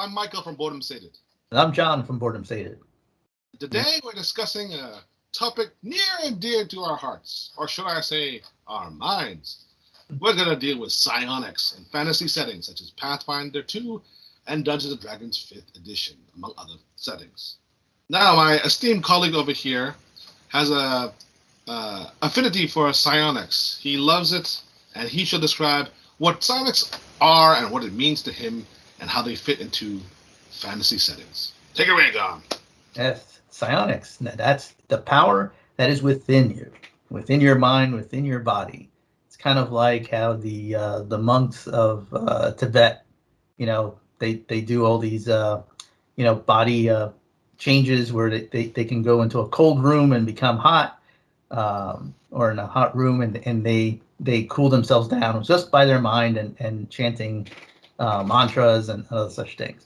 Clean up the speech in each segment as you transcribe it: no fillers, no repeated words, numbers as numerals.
I'm Michael from Boredom Sated. And I'm John from Boredom Sated. Today we're discussing a topic near and dear to our hearts, or should I say, our minds. We're going to deal with psionics in fantasy settings such as Pathfinder 2 and Dungeons & Dragons 5th edition, among other settings. Now, my esteemed colleague over here has a affinity for psionics. He loves it, and he shall describe what psionics are and what it means to him and how they fit into fantasy settings. Take it away, John. Yes, psionics. That's the power that is within you, within your mind, within your body. It's kind of like how the monks of Tibet, they do all these body changes where they can go into a cold room and become hot, or in a hot room and they cool themselves down just by their mind and chanting mantras and other such things.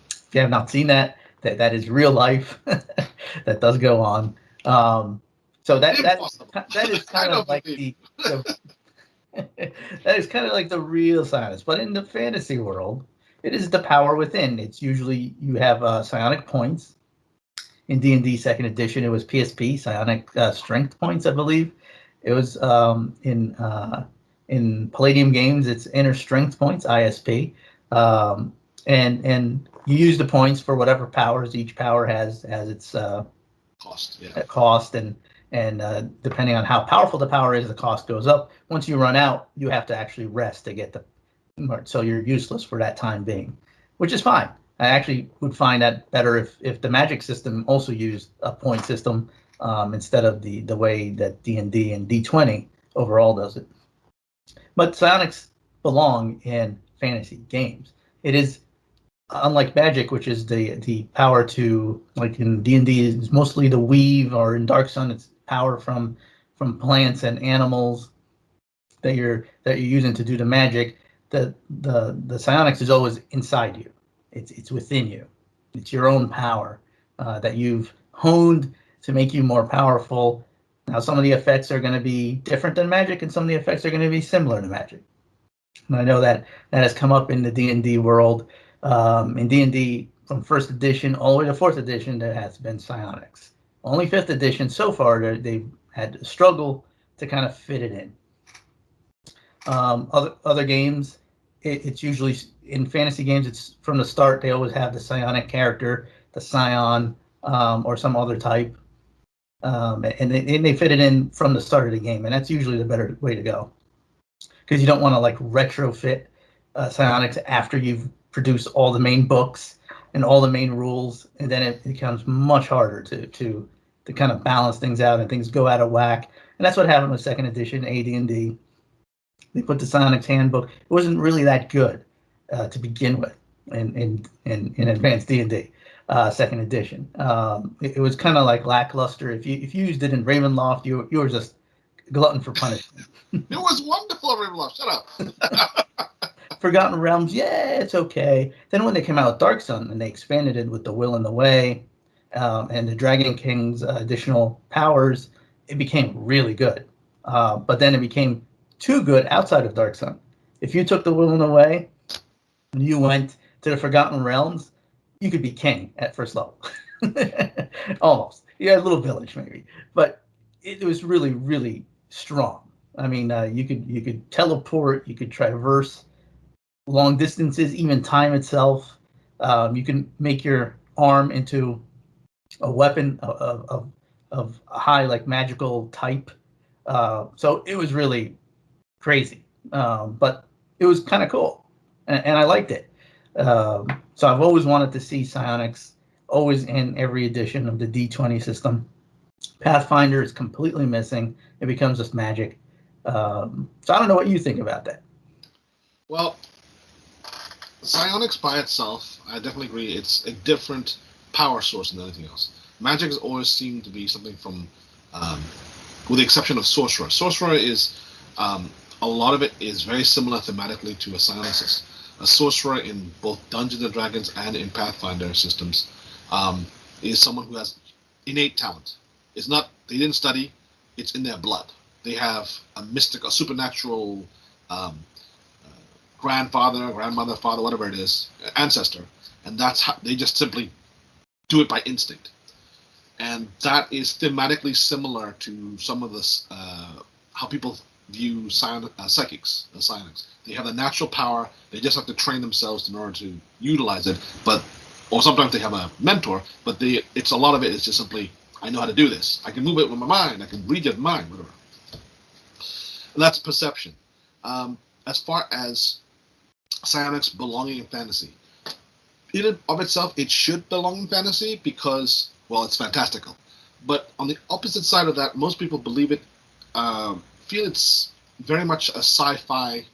If you have not seen that is real life. That does go on. So that is kind of like the that is kind of like the real science. But in the fantasy world, it is the power within. It's usually you have psionic points. In D&D Second Edition, it was PSP, psionic strength points, I believe. It was in Palladium games, it's inner strength points, ISP, and you use the points for whatever powers. Each power has its cost, and depending on how powerful the power is, the cost goes up. Once you run out, you have to actually rest to get so you're useless for that time being, which is fine. I actually would find that better if the magic system also used a point system instead of the way that D&D and D20 overall does it. But psionics belong in fantasy games. It is unlike magic, which is the power to, like in D&D, is mostly the weave, or in Dark Sun, it's power from plants and animals that you're using to do the magic. The psionics is always inside you. It's within you. It's your own power that you've honed to make you more powerful. Now, some of the effects are going to be different than magic, and some of the effects are going to be similar to magic. And I know that has come up in the D&D world. In D&D, from 1st edition all the way to 4th edition, there has been psionics. Only 5th edition so far, they've had to struggle to kind of fit it in. Other games, it's usually in fantasy games, it's from the start, they always have the psionic character, the scion, or some other type. And they fit it in from the start of the game, and that's usually the better way to go, because you don't want to like retrofit psionics after you've produced all the main books and all the main rules, and then it becomes much harder to kind of balance things out, and things go out of whack. And that's what happened with 2nd edition AD&D. They put the Psionics handbook. It wasn't really that good to begin with in advanced D&D. 2nd edition. It was kind of like lackluster. If you used it in Ravenloft, you were just glutton for punishment. It was wonderful, Ravenloft. Shut up. Forgotten Realms, yeah, it's okay. Then when they came out with Dark Sun and they expanded it with the Will and the Way, and the Dragon King's additional powers, it became really good. But then it became too good outside of Dark Sun. If you took the Will and the Way and you went to the Forgotten Realms, you could be king at first level. Almost. You had a little village maybe, but it was really, really strong. I mean, you could teleport, you could traverse long distances, even time itself. You can make your arm into a weapon of high, like, magical type. So it was really crazy, but it was kind of cool, and I liked it. So I've always wanted to see psionics always in every edition of the D20 system. Pathfinder is completely missing. It becomes just magic. So I don't know what you think about that. Well, psionics by itself, I definitely agree, it's a different power source than anything else. Magic has always seemed to be something from, with the exception of sorcerer. Sorcerer is, a lot of it is very similar thematically to a psionicist. A sorcerer in both Dungeons and Dragons and in Pathfinder systems is someone who has innate talent. It's not, they didn't study, it's in their blood. They have a mystic, a supernatural grandfather, grandmother, father, whatever it is, ancestor, and that's how they just simply do it by instinct. And that is thematically similar to some of this how people view psychics, the psionics. They have a natural power. They just have to train themselves in order to utilize it. Or sometimes they have a mentor. But it's a lot of it is just simply, I know how to do this. I can move it with my mind. I can read your mind, whatever. And that's perception. As far as psionics belonging in fantasy, in and of itself, it should belong in fantasy because, well, it's fantastical. But on the opposite side of that, most people believe it, feel it's very much a sci-fi,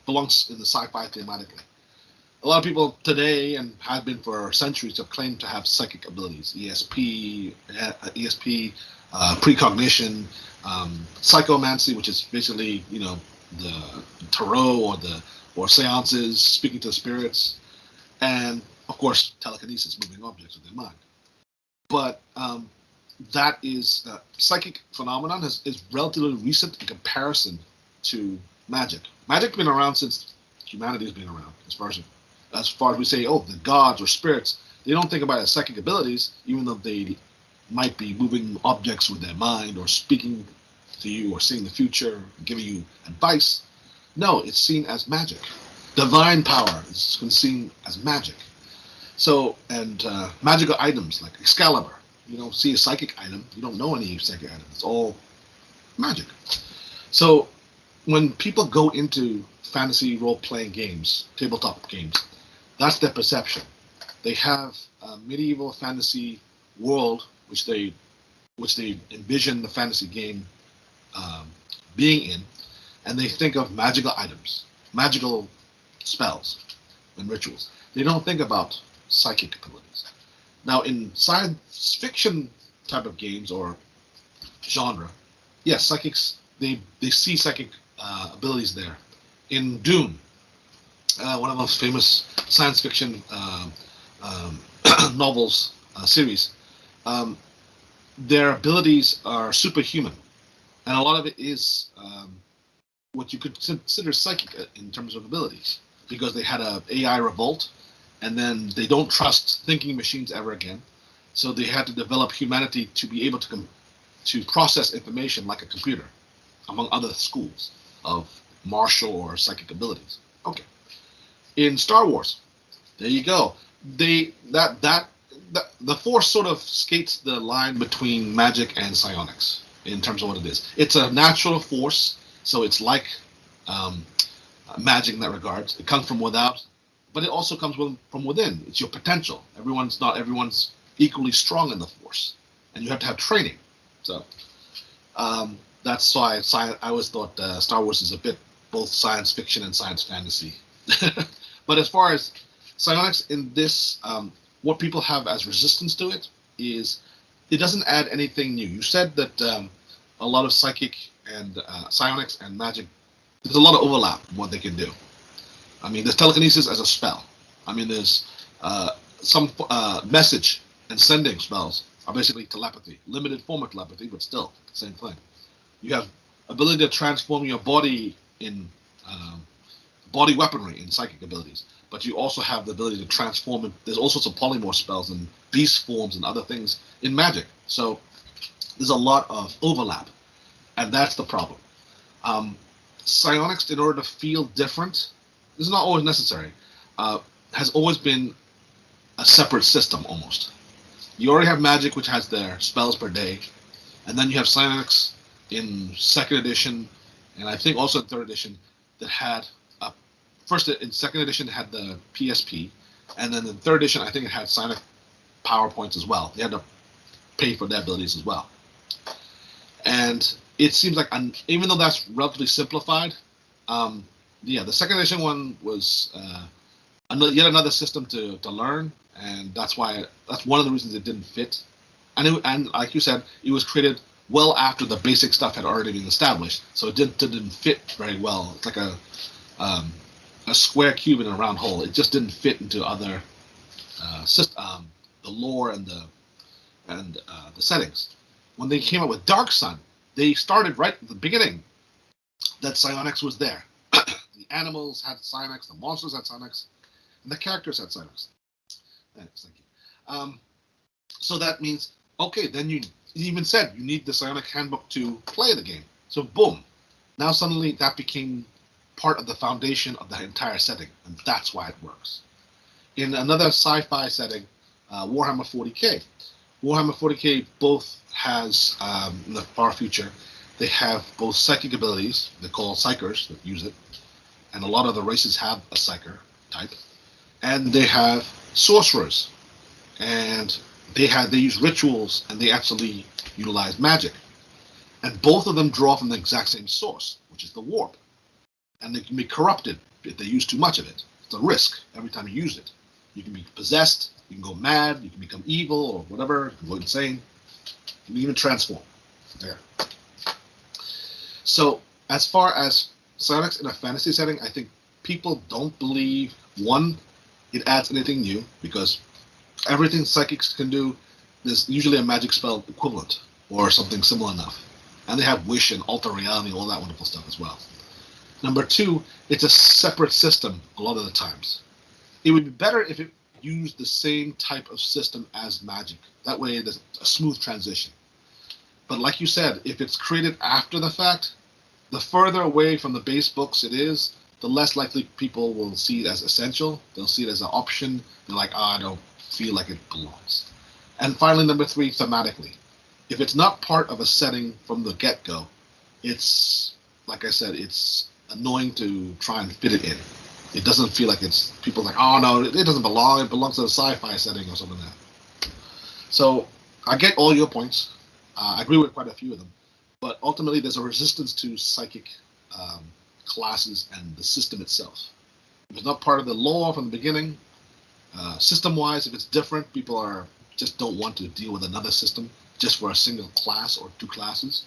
belongs in the sci-fi thematically. A lot of people today, and have been for centuries, have claimed to have psychic abilities, ESP, precognition, psychomancy, which is basically, the tarot or seances, speaking to spirits, and of course telekinesis, moving objects with their mind. But that is psychic phenomenon is relatively recent in comparison to magic. Magic's been around since humanity's been around. As far as we say, the gods or spirits, they don't think about it as psychic abilities, even though they might be moving objects with their mind or speaking to you or seeing the future, giving you advice. No, it's seen as magic. Divine power is seen as magic. So, and magical items like Excalibur, you don't see a psychic item, you don't know any psychic item. It's all magic. So, when people go into fantasy role-playing games, tabletop games, that's their perception. They have a medieval fantasy world which they envision the fantasy game being in, and they think of magical items, magical spells and rituals. They don't think about psychic abilities. Now, in science fiction type of games or genre, yes, psychics, they see psychic abilities there. In Dune, one of the most famous science fiction novels series, their abilities are superhuman, and a lot of it is what you could consider psychic in terms of abilities, because they had a AI revolt, and then they don't trust thinking machines ever again, so they had to develop humanity to be able to process information like a computer, among other schools of martial or psychic abilities. Okay. In Star Wars, there you go. The Force sort of skates the line between magic and psionics in terms of what it is. It's a natural force, so it's like magic in that regard. It comes from without, but it also comes from within. It's your potential. Not everyone's equally strong in the Force, and you have to have training. So that's why I always thought Star Wars is a bit both science fiction and science fantasy. But as far as psionics in this, what people have as resistance to it is it doesn't add anything new. You said that a lot of psychic and psionics and magic, there's a lot of overlap in what they can do. I mean, there's telekinesis as a spell. I mean, there's some message and sending spells are basically telepathy, limited form of telepathy, but still the same thing. You have ability to transform your body in body weaponry in psychic abilities, but you also have the ability to transform it. There's all sorts of polymorph spells and beast forms and other things in magic. So there's a lot of overlap, and that's the problem. Psionics, in order to feel different, this is not always necessary, has always been a separate system almost. You already have magic, which has their spells per day, and then you have psionics in 2nd edition, and I think also in 3rd edition, that had in 2nd edition it had the PSP, and then in 3rd edition I think it had psionic power points as well. They had to pay for their abilities as well. And it seems like, even though that's relatively simplified, the 2nd edition one was yet another system to learn, and that's one of the reasons it didn't fit. And like you said, it was created well after the basic stuff had already been established, so it didn't fit very well. It's like a square cube in a round hole. It just didn't fit into other the lore and the settings. When they came up with Dark Sun, they started right at the beginning that psionics was there. The animals had psionics, the monsters had psionics, and the characters had Psionics. Thanks, thank you. So that means, okay, then you even said you need the Psionic handbook to play the game. So boom, now suddenly that became part of the foundation of the entire setting, and that's why it works. In another sci-fi setting, Warhammer 40k. Warhammer 40k both has, in the far future, they have both psychic abilities, they're called psychers that use it, and a lot of the races have a psyker type, and they have sorcerers, and they use rituals, and they actually utilize magic. And both of them draw from the exact same source, which is the warp. And they can be corrupted if they use too much of it. It's a risk every time you use it. You can be possessed, you can go mad, you can become evil or whatever, you can go insane, you can even transform. There. So as far as Psionics in a fantasy setting, I think people don't believe, one, it adds anything new, because everything psychics can do, there's usually a magic spell equivalent or something similar enough. And they have wish and alter reality, all that wonderful stuff as well. Number two, it's a separate system a lot of the times. It would be better if it used the same type of system as magic. That way there's a smooth transition. But like you said, if it's created after the fact, the further away from the base books it is, the less likely people will see it as essential. They'll see it as an option. They're like, I don't feel like it belongs. And finally, number three, thematically. If it's not part of a setting from the get-go, it's, like I said, it's annoying to try and fit it in. It doesn't feel like it's, people like, oh no, it doesn't belong, it belongs to a sci-fi setting or something like that. So I get all your points. I agree with quite a few of them. But ultimately, there's a resistance to psychic classes and the system itself. If it's not part of the lore from the beginning, system-wise, if it's different, people are just don't want to deal with another system just for a single class or two classes.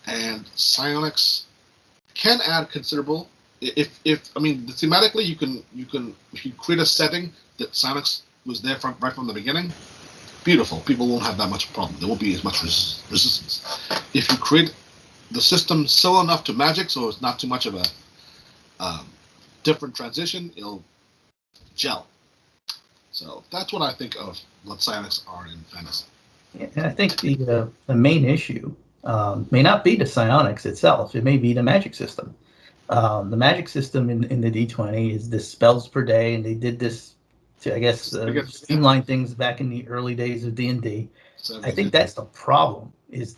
And Psionics can add considerable. If I mean, thematically, you can if you create a setting that Psionics was there from right from the beginning, beautiful. People won't have that much problem. There won't be as much resistance. If you create the system similar enough to magic, so it's not too much of a different transition, it'll gel. So that's what I think of what Psionics are in fantasy. Yeah, and I think the main issue may not be the Psionics itself. It may be the magic system. The magic system in the D20 is this spells per day, and they did this to, I guess, streamline things back in the early days of D&D. I think that's the problem. Is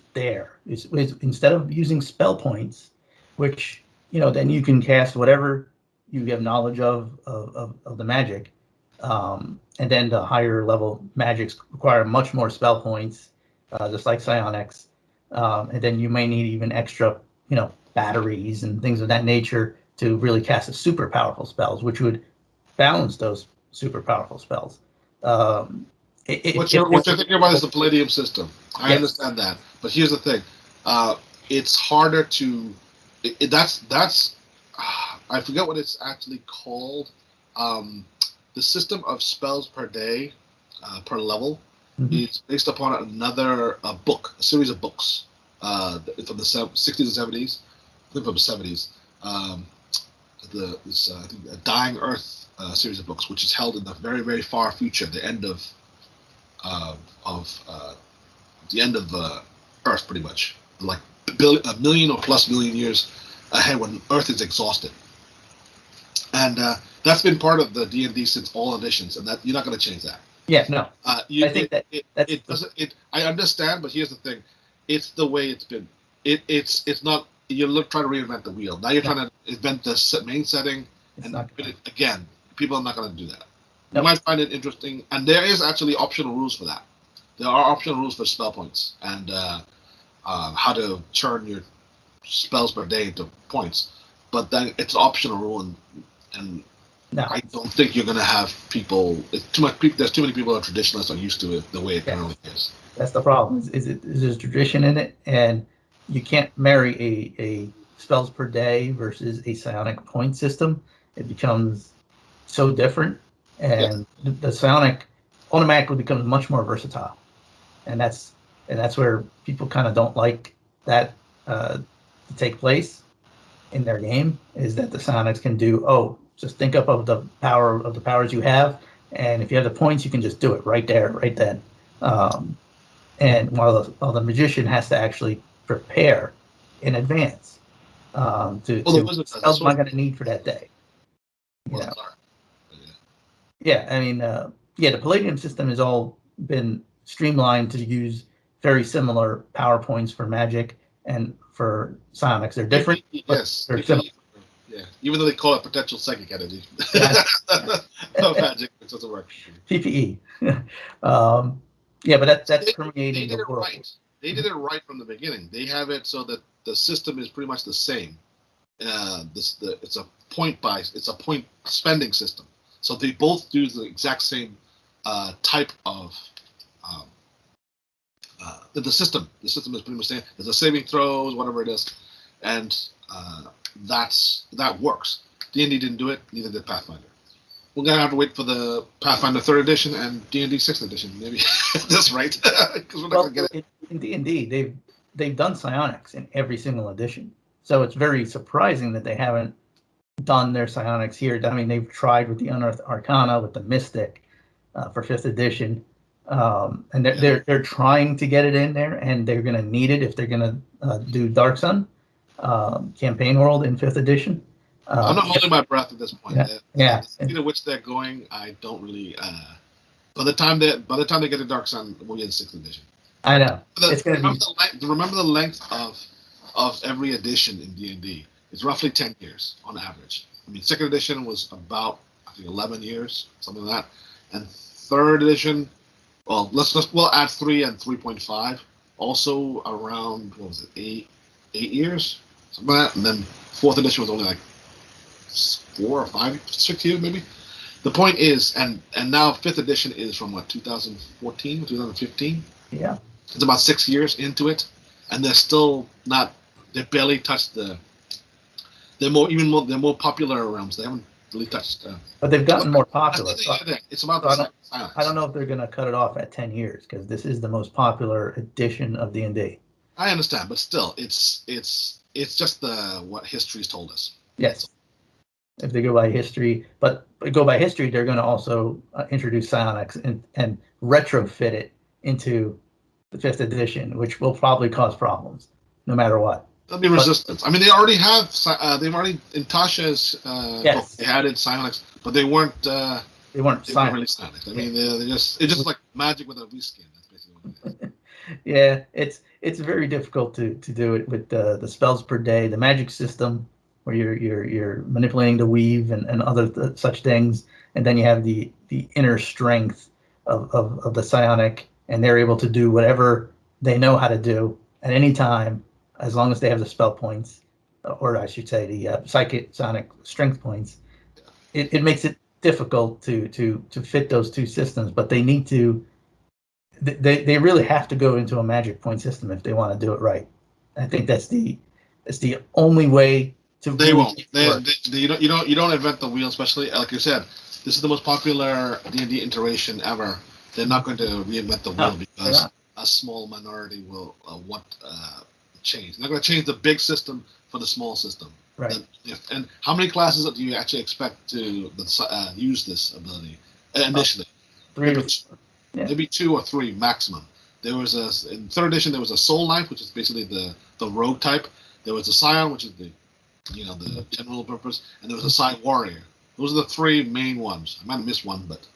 instead of using spell points, which then you can cast whatever you have knowledge of the magic, and then the higher level magics require much more spell points, just like Psionics, and then you may need even extra batteries and things of that nature to really cast the super powerful spells, which would balance those super powerful spells. What you're thinking about is the Palladium system. I understand that, but here's the thing: it's harder to. That's I forget what it's actually called. The system of spells per day, per level, is based upon another book, a series of books from the 60s and 70s. I think from the 70s. I think a Dying Earth series of books, which is held in the very, very far future, the end of Earth, pretty much, like a million or plus million years ahead, when Earth is exhausted. And that's been part of the D&D since all editions, and that you're not going to change that. Yeah, no. I think it doesn't. I understand, but here's the thing: it's the way it's been. It's not. You're trying to reinvent the wheel. Now you're trying to invent the main setting, and again, people are not going to do that. You might find it interesting, and there is actually optional rules for that. There are optional rules for spell points and how to turn your spells per day into points. But then it's an optional rule, and I don't think you're going to have people. There's too many people that are traditionalists, are used to it the way it currently is. That's the problem. Is there's tradition in it, and you can't marry a spells per day versus a psionic point system. It becomes so different, and the psionic automatically becomes much more versatile, and that's where people kind of don't like that to take place in their game, is that the psionics can do just think up of the powers you have, and if you have the points, you can just do it right there, right then. And while the magician has to actually prepare in advance to spells am I going to need for that day. You know? Yeah, I mean, the Palladium system has all been streamlined to use very similar power points for magic and for psionics. They're different, yes, they're similar. Yeah, even though they call it potential psychic energy. No magic, it doesn't work. PPE. But that's permeating the world. Right. They did it right from the beginning. They have it so that the system is pretty much the same. It's a point spending system. So they both do the exact same type of the system. The system is pretty much the same. There's a saving throws, whatever it is, and that works. D&D didn't do it. Neither did Pathfinder. We're gonna have to wait for the Pathfinder 3rd edition and D&D 6th edition. Maybe that's right. Because we're not gonna get it. In D&D, they've done psionics in every single edition. So it's very surprising that they haven't done their psionics here. I mean, they've tried with the Unearthed Arcana, with the Mystic for 5th edition, and they're trying to get it in there, and they're going to need it if they're going to do Dark Sun Campaign World in 5th edition. I'm not holding my breath at this point. Yeah. The speed at which they're going, I don't really. By the time they get to Dark Sun, we'll be in 6th edition. I know. Remember the length of every edition in D&D. It's roughly 10 years on average. I mean, 2nd edition was about, I think, 11 years, something like that. And 3rd edition, well, we'll add 3 and 3.5, also around, 8 years, something like that. And then 4th edition was only like 4 or 5, 6 years maybe. The point is, and now 5th edition is from 2014, 2015? Yeah. It's about 6 years into it, and they're still not. They barely touched They're more popular realms. They haven't really touched. But they've gotten more popular. It's about I don't know if they're going to cut it off at 10 years because this is the most popular edition of D&D. I understand, but still, it's just what history's told us. Yes. If they go by history, they're going to also introduce psionics and retrofit it into the 5th edition, which will probably cause problems, no matter what. There'll be resistance. I mean, they already have. They've already in Tasha's. Yes. They added psionics, but they weren't. They weren't really psionics. I mean, it's just like magic with a reskin. That's basically what it is. Yeah, it's very difficult to do it with the spells per day, the magic system where you're manipulating the weave and other such things, and then you have the inner strength of the psionic, and they're able to do whatever they know how to do at any time, as long as they have the spell points, or I should say the psionic strength points. It makes it difficult to fit those two systems, but they need to. They really have to go into a magic point system if they want to do it right. I think that's the only way to. They won't. You don't invent the wheel, especially like you said. This is the most popular D&D iteration ever. They're not going to reinvent the wheel because a small minority will change. They're not going to change the big system for the small system. Right. And how many classes do you actually expect to use this ability initially? 3. Maybe 2 or 3 maximum. There was in 3rd edition there was a soul knight, which is basically the rogue type. There was a scion, which is the general purpose, and there was a psi warrior. Those are the 3 main ones. I might have missed one, but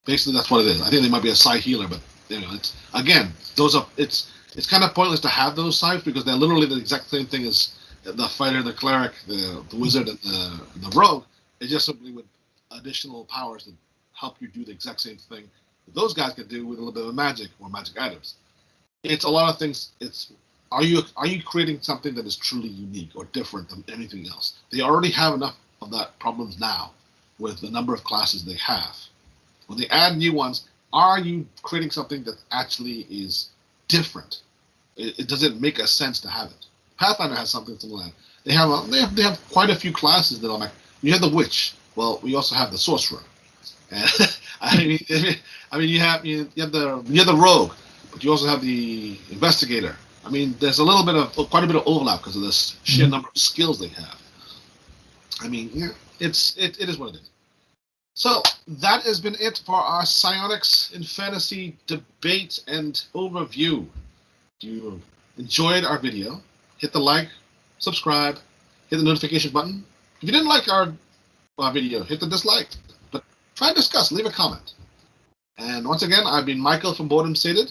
basically that's what it is. I think there might be a psi healer, but it's again it's kind of pointless to have those types because they're literally the exact same thing as the fighter, the cleric, the wizard, and the rogue. It's just simply with additional powers that help you do the exact same thing that those guys can do with a little bit of magic or magic items. It's a lot of things. Are you creating something that is truly unique or different than anything else? They already have enough of that problems now with the number of classes they have. When they add new ones, are you creating something that actually is different? It doesn't make a sense to have it. Pathfinder has something similar. They have quite a few classes that are like, you have the witch. Well, we also have the sorcerer. And I mean, you have the rogue, but you also have the investigator. I mean, there's quite a bit of overlap because of this sheer number of skills they have. I mean, it is what it is. So that has been it for our Psionics in Fantasy debate and overview. If you enjoyed our video, hit the like, subscribe, hit the notification button. If you didn't like our video, hit the dislike. But try and discuss, leave a comment. And once again, I've been Michael from Boredom Stated.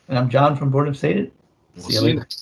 And I'm John from Boredom Stated. We'll see you next time.